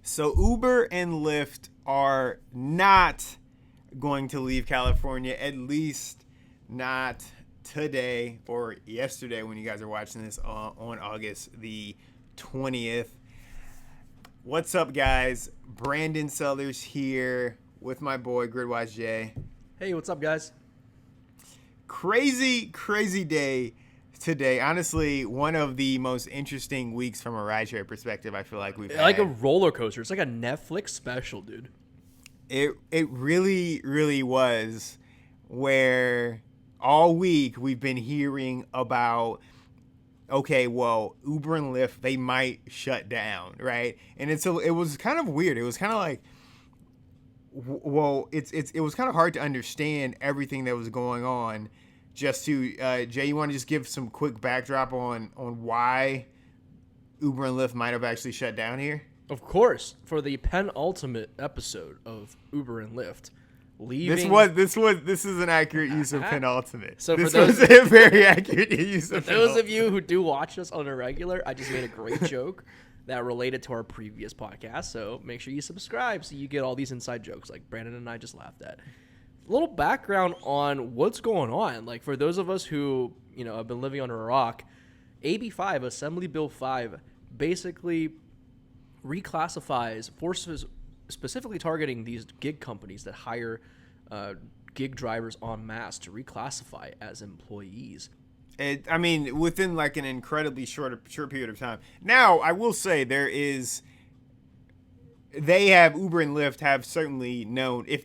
So Uber and Lyft are not going to leave California, at least not today or yesterday when you guys are watching this on August the 20th. What's up, guys? Brandon Sellers here with my boy Gridwise J. Hey, what's up, guys? Crazy day today. Honestly, one of the most interesting weeks from a rideshare perspective I feel like we've had. Like a roller coaster. It's like a Netflix special, dude. It really was, where all week we've been hearing about, okay, well, Uber and Lyft, they might shut down, right? And it was kind of weird. It was kind of like, well, it was kind of hard to understand everything that was going on. Just to Jay, you want to just give some quick backdrop on why Uber and Lyft might have actually shut down here? Of course, for the penultimate episode of Uber and Lyft, leaving. This is an accurate use of penultimate. So this for those, was a very accurate use of. For those of you who do watch us on a regular, I just made a great joke that related to our previous podcast. So make sure you subscribe so you get all these inside jokes like Brandon and I just laughed at. A little background on what's going on. Like, for those of us who, have been living under a rock, AB 5, Assembly Bill 5, basically reclassifies forces specifically targeting these gig companies that hire gig drivers en masse to reclassify as employees. Within like an incredibly short period of time. Now, I will say Uber and Lyft have certainly known if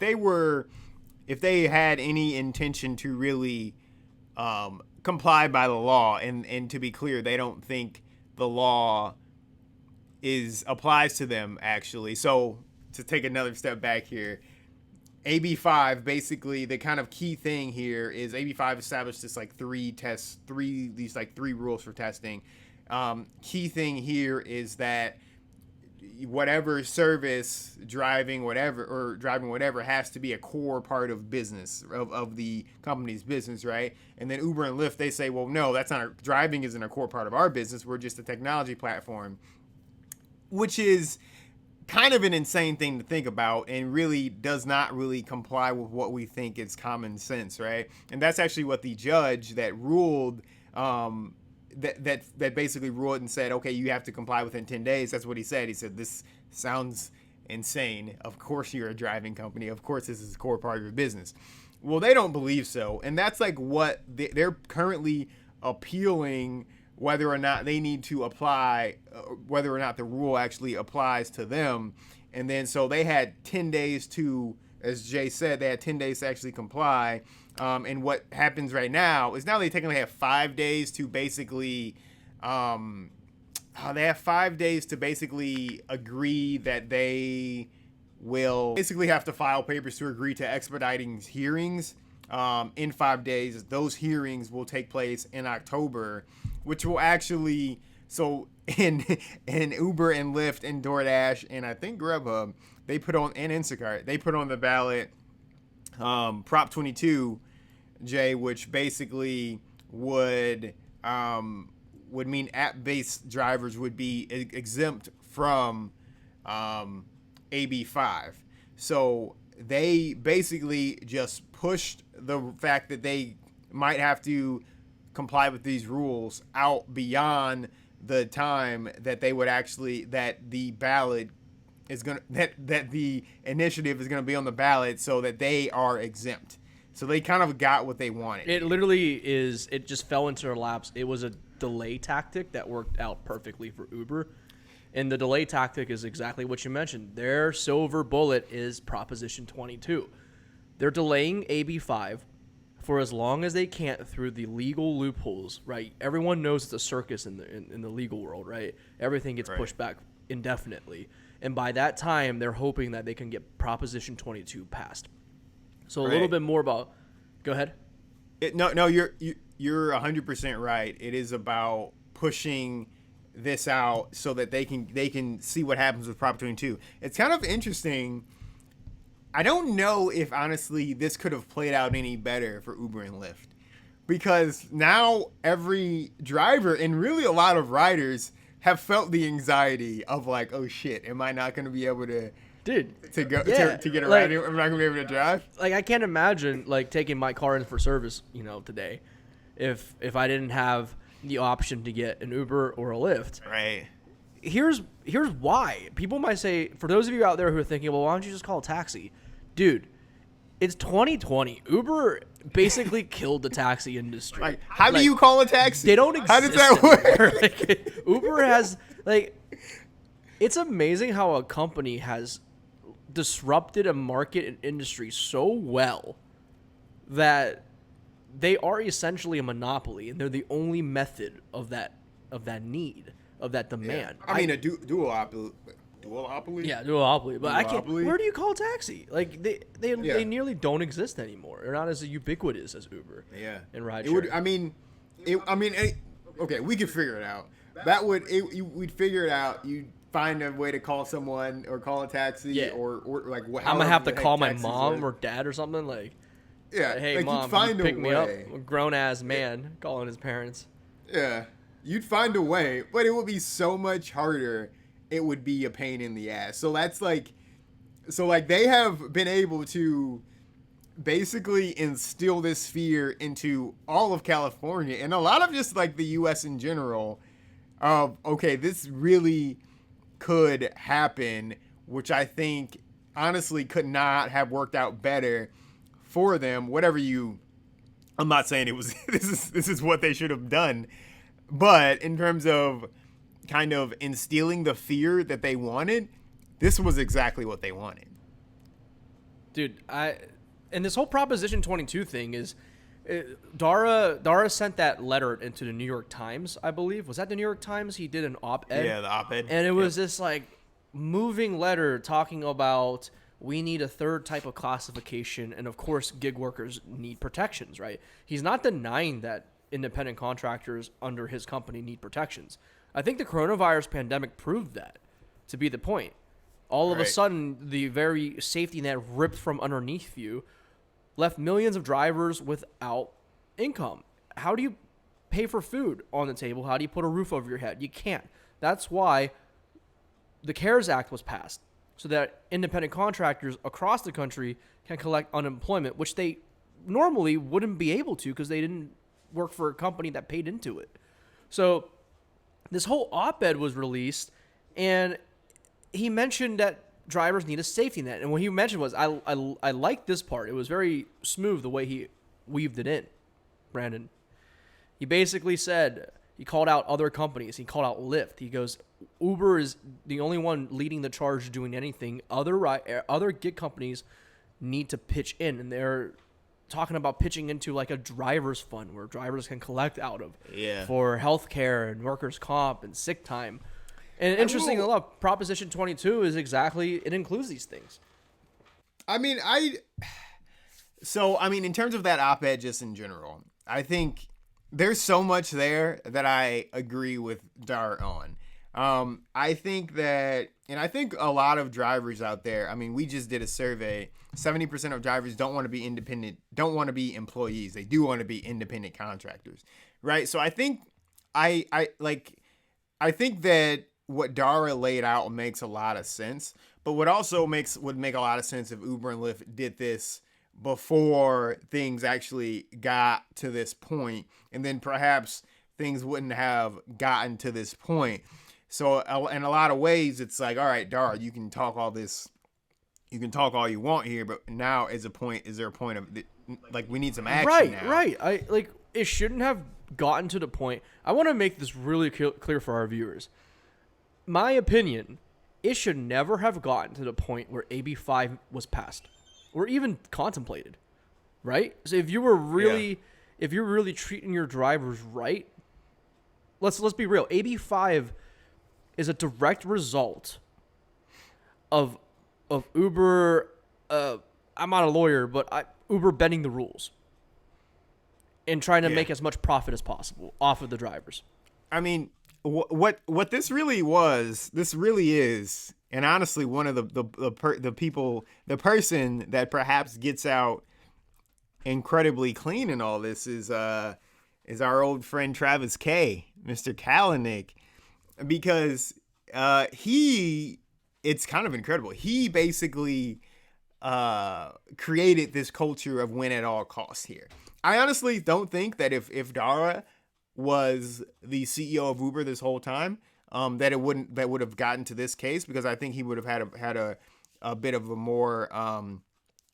they had any intention to really comply by the law, and to be clear, they don't think the law applies to them, actually. So to take another step back here, AB 5, basically the kind of key thing here is AB 5 established this like three rules for testing. Key thing here is that whatever service, driving whatever has to be a core part of business, of the company's business, right? And then Uber and Lyft, they say, well, no, driving isn't a core part of our business. We're just a technology platform, which is kind of an insane thing to think about and really does not really comply with what we think is common sense, right? And that's actually what the judge that ruled, that basically ruled and said, okay, you have to comply within 10 days. That's what he said. He said, this sounds insane. Of course you're a driving company. Of course this is a core part of your business. Well, they don't believe so. And that's like what they're currently appealing, whether or not they need to apply, whether or not the rule actually applies to them. And then so they had 10 days to, as Jay said, they had 10 days to actually comply. And what happens right now is now they technically have 5 days to basically, agree that they will basically have to file papers to agree to expediting hearings in 5 days. Those hearings will take place in October, which will actually, so in Uber and Lyft and DoorDash and I think Grubhub, and Instacart, they put on the ballot Prop 22, Jay, which basically would mean app-based drivers would be exempt from AB 5. So they basically just pushed the fact that they might have to comply with these rules out beyond the time that they would actually, that the ballot is going to, that the initiative is going to be on the ballot, so that they are exempt. So they kind of got what they wanted. It literally is. It just fell into their laps. It was a delay tactic that worked out perfectly for Uber. And the delay tactic is exactly what you mentioned. Their silver bullet is Proposition 22. They're delaying AB 5 for as long as they can through the legal loopholes, right? Everyone knows it's a circus in the legal world, right? Everything gets pushed back indefinitely. And by that time, they're hoping that they can get Proposition 22 passed. So a little bit more about. Go ahead. You're 100% right. It is about pushing this out so that they can see what happens with Prop 22. It's kind of interesting. I don't know if honestly this could have played out any better for Uber and Lyft, because now every driver and really a lot of riders have felt the anxiety of like, oh shit, am I not going to be able to Dude, go yeah, to get like, around here? Am I not going to be able to drive? like I can't imagine like taking my car in for service, today, if I didn't have the option to get an Uber or a Lyft. Right. Here's why. People might say, for those of you out there who are thinking, well, why don't you just call a taxi? Dude, it's 2020. Uber basically killed the taxi industry. Like, how do you call a taxi? They don't exist. How does that work? Like, Uber has, like, it's amazing how a company has disrupted a market and industry so well that they are essentially a monopoly, and they're the only method of that need, of that demand. Yeah. I mean, a duopoly. Duopoly? Yeah, duopoly. But I can't. Duopoly? Where do you call a taxi? Like they nearly don't exist anymore. They're not as ubiquitous as Uber. Yeah. And rideshare. It would. Okay, we could figure it out. We'd figure it out. You'd find a way to call someone or call a taxi. Yeah. Or like. I'm gonna have to call my taxis mom work. or dad or something like. Yeah. Hey like mom, you'd find can you pick a me up. way. A grown ass man calling his parents. Yeah. You'd find a way, but it would be so much harder. It would be a pain in the ass. So that's like, they have been able to basically instill this fear into all of California and a lot of just like the U.S. in general of, okay, this really could happen, which I think honestly could not have worked out better for them. I'm not saying it was, this is what they should have done, but in terms of kind of instilling the fear that they wanted, this was exactly what they wanted. Dude, and this whole Proposition 22 thing is, Dara sent that letter into the New York Times, I believe. Was that the New York Times? He did an op-ed. Yeah, the op-ed. And it was this like moving letter talking about we need a third type of classification, and of course gig workers need protections, right? He's not denying that independent contractors under his company need protections. I think the coronavirus pandemic proved that to be the point. All of a sudden, the very safety net ripped from underneath you left millions of drivers without income. How do you pay for food on the table? How do you put a roof over your head? You can't. That's why the CARES Act was passed, so that independent contractors across the country can collect unemployment, which they normally wouldn't be able to because they didn't work for a company that paid into it. So this whole op-ed was released, and he mentioned that drivers need a safety net. And what he mentioned was, I like this part. It was very smooth the way he weaved it in, Brandon. He basically said, he called out other companies. He called out Lyft. He goes, Uber is the only one leading the charge doing anything. Other gig companies need to pitch in, and they're talking about pitching into like a driver's fund where drivers can collect out of for healthcare and workers' comp and sick time. And interesting enough, Proposition 22 is it includes these things. In terms of that op-ed just in general, I think there's so much there that I agree with Dar on. I think that, and I think a lot of drivers out there, we just did a survey. 70% of drivers don't want to be independent, don't want to be employees. They do want to be independent contractors, right? So I think I think that what Dara laid out makes a lot of sense. But what also would make a lot of sense if Uber and Lyft did this before things actually got to this point, and then perhaps things wouldn't have gotten to this point. So in a lot of ways, it's like, all right, Dara, you can talk all you want here, but now is there a point of like we need some action now? Right. It shouldn't have gotten to the point. I want to make this really clear for our viewers. My opinion, it should never have gotten to the point where AB 5 was passed or even contemplated, right? So if you're really treating your drivers right, let's be real. AB 5 is a direct result of Uber. I'm not a lawyer, but Uber bending the rules and trying to make as much profit as possible off of the drivers. What this really is, and honestly, one of the person that perhaps gets out incredibly clean in all this is our old friend Travis K, Mr. Kalanick. because it's kind of incredible. He basically created this culture of win at all costs here. I honestly don't think that if Dara was the CEO of Uber this whole time, that would have gotten to this case, because I think he would have had a bit of a more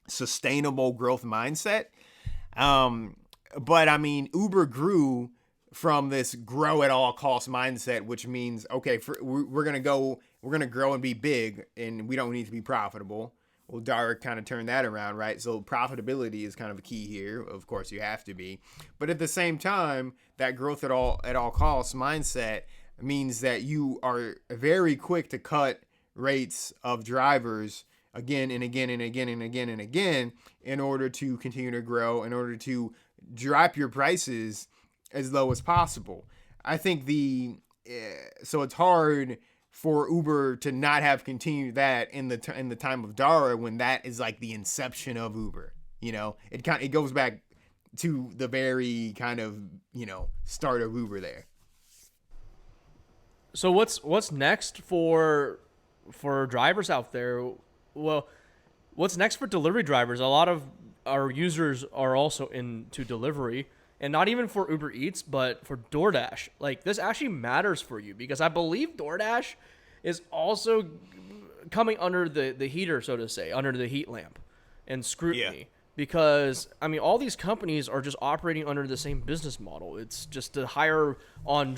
sustainable growth mindset. But I mean, Uber grew from this grow at all cost mindset, which means, okay, we're going to grow and be big, and we don't need to be profitable. Well, Dara kind of turned that around, right? So profitability is kind of a key here. Of course, you have to be. But at the same time, that growth at all costs mindset means that you are very quick to cut rates of drivers again and again and again and again and again in order to continue to grow, in order to drop your prices as low as possible. I think so it's hard for Uber to not have continued that in the time of Dara, when that is like the inception of Uber. You know, it goes back to the very kind of, start of Uber there. So what's next for drivers out there? Well, what's next for delivery drivers? A lot of our users are also into delivery, and not even for Uber Eats, but for DoorDash. Like, this actually matters for you, because I believe DoorDash is also coming under the heater, so to say, under the heat lamp and scrutiny. Yeah. Because, I mean, all these companies are just operating under the same business model. It's just to hire on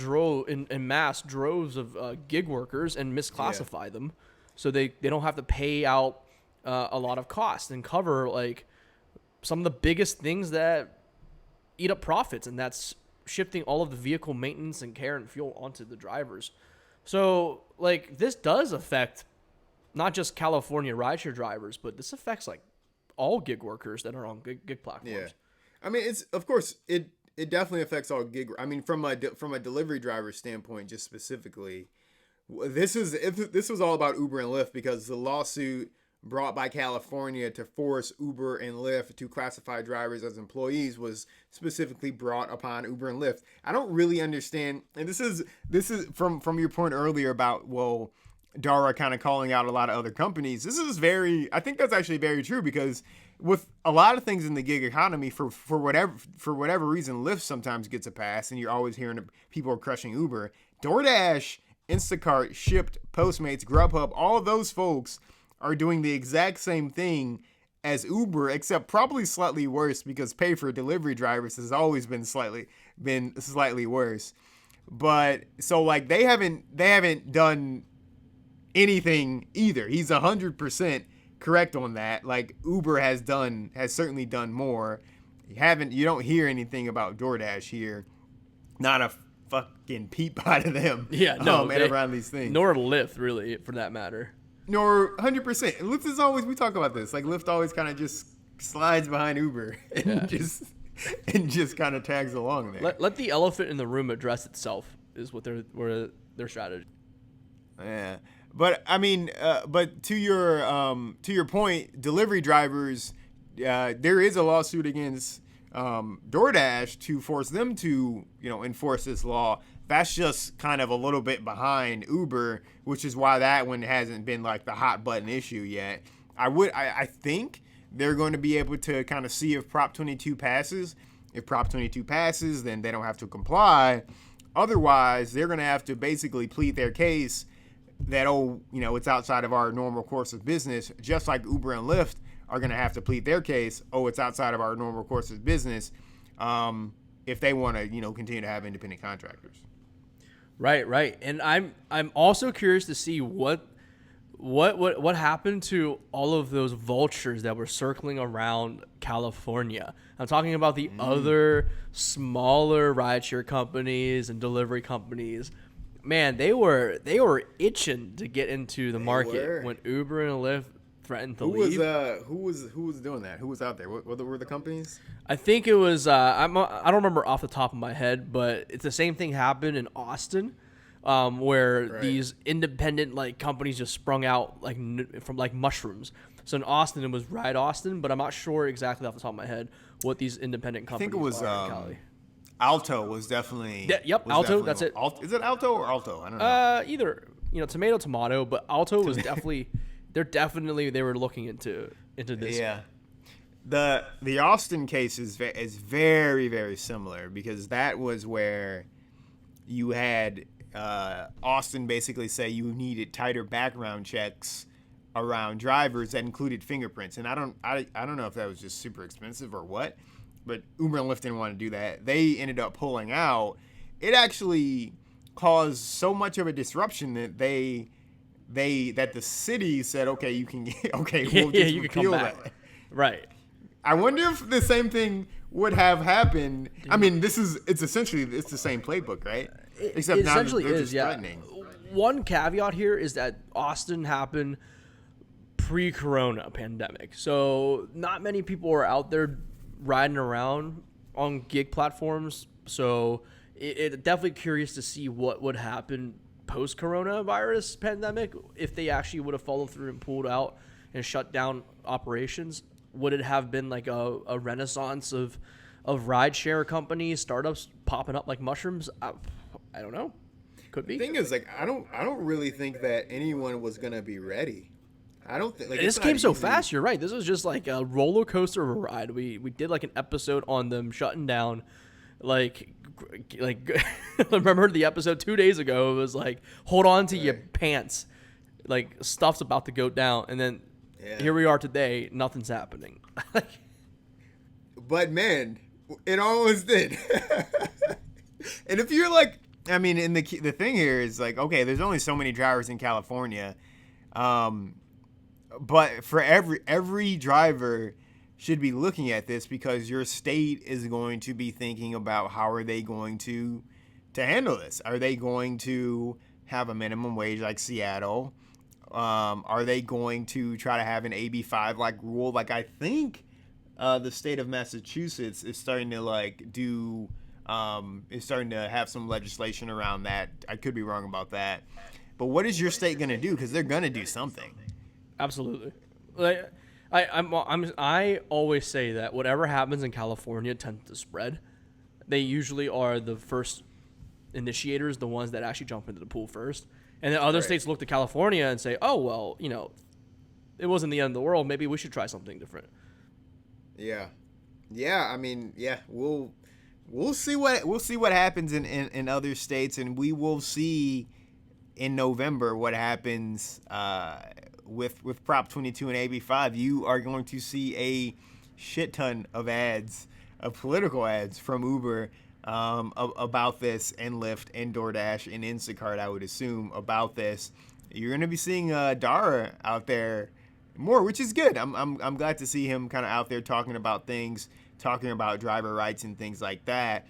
in mass droves of gig workers and misclassify them, so they don't have to pay out a lot of costs and cover, like, some of the biggest things that eat up profits, and that's shifting all of the vehicle maintenance and care and fuel onto the drivers. So, like, this does affect not just California rideshare drivers, but this affects, like, all gig workers that are on gig platforms. Yeah. I mean, it definitely affects all gig. I mean, from a delivery driver standpoint, just specifically, this was all about Uber and Lyft, because the lawsuit brought by California to force Uber and Lyft to classify drivers as employees was specifically brought upon Uber and Lyft. I don't really understand, and this is from your point earlier about, well, Dara kind of calling out a lot of other companies. I think that's actually very true, because with a lot of things in the gig economy, for whatever reason, Lyft sometimes gets a pass, and you're always hearing people are crushing Uber. DoorDash, Instacart, Shipt, Postmates, Grubhub, all of those folks are doing the exact same thing as Uber, except probably slightly worse, because pay for delivery drivers has always been slightly worse. But so, like, they haven't done anything either. He's 100% correct on that. Like, Uber has certainly done more. You don't hear anything about DoorDash here. Not a fucking peep out of them. Yeah, no, around these things. Nor Lyft, really, for that matter. Nor 100%. Lyft is always, we talk about this, like, Lyft always kind of just slides behind Uber and just kind of tags along there. Let the elephant in the room address itself is what their strategy. Yeah. But I mean, but to your point, delivery drivers, there is a lawsuit against DoorDash to force them to, enforce this law. That's just kind of a little bit behind Uber, which is why that one hasn't been like the hot button issue yet. I think they're going to be able to kind of see if Prop 22 passes. If Prop 22 passes, then they don't have to comply. Otherwise, they're going to have to basically plead their case that, it's outside of our normal course of business, just like Uber and Lyft are going to have to plead their case, it's outside of our normal course of business, if they want to, continue to have independent contractors. Right. And I'm also curious to see what happened to all of those vultures that were circling around California. I'm talking about the other smaller rideshare companies and delivery companies. Man, they were itching to get into the market when Uber and Lyft threatened to leave. Who was doing that? Who was out there? What were the companies? I think it was I don't remember off the top of my head, but it's the same thing happened in Austin, where these independent companies just sprung out from mushrooms. So in Austin it was Ride Austin, but I'm not sure exactly off the top of my head what these independent companies are in Cali. Alto was definitely. Yep, was Alto, definitely- that's it. Is it Alto or Alto? I don't know. Either, tomato, tomato, but Alto was definitely, they were looking into this. Yeah. The Austin case is very, very similar because that was where you had Austin basically say you needed tighter background checks around drivers that included fingerprints, and I don't know if that was just super expensive or what, but Uber and Lyft didn't want to do that. They ended up pulling out. It actually caused so much of a disruption that that the city said, okay, you can get, okay, we'll just you can come repeal back. that. Right. I wonder if the same thing would have happened. I mean, it's essentially the same playbook, right? Except It now essentially they're is, just yeah. threatening. One caveat here is that Austin happened pre-corona pandemic. So not many people are out there riding around on gig platforms. So it definitely curious to see what would happen post-coronavirus pandemic if they actually would have followed through and pulled out and shut down operations. Would it have been like a renaissance of rideshare companies, startups popping up like mushrooms? I don't know. Could be. The thing is, like, I don't really think that anyone was gonna be ready. I don't think This came so fast. You're right. This was just like a roller coaster of a ride. We did like an episode on them shutting down. Like remember the episode 2 days ago? It was like, hold on to your pants, like stuff's about to go down, and then here we are today. Nothing's happening. But man, it almost did. And if you're like, I mean, and the thing here is like, okay, there's only so many drivers in California, but for every driver should be looking at this because your state is going to be thinking about how are they going to handle this. Are they going to have a minimum wage like Seattle? Are they going to try to have an AB5 like rule? Like I think the state of Massachusetts is starting to like do is starting to have some legislation around that. I could be wrong about that. But what is your state going to do? Because they're going to do something. Absolutely. Like I always say that whatever happens in California tends to spread. They usually are the first initiators, the ones that actually jump into the pool first. And then other states look to California and say, oh, well, it wasn't the end of the world. Maybe we should try something different. Yeah. Yeah, I mean, yeah, we'll see what happens in other states, and we will see in November what happens with Prop 22 and AB5. You are going to see a shit ton of ads, of political ads from Uber about this, and Lyft and DoorDash and Instacart, I would assume, about this. You're going to be seeing Dara out there more, which is good. I'm glad to see him kind of out there talking about things, talking about driver rights and things like that.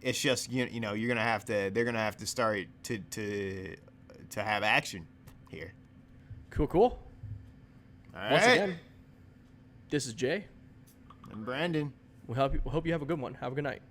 It's just you're gonna have to. They're gonna have to start to have action here. Cool. All Once right. again, this is Jay. And Brandon. We hope you have a good one. Have a good night.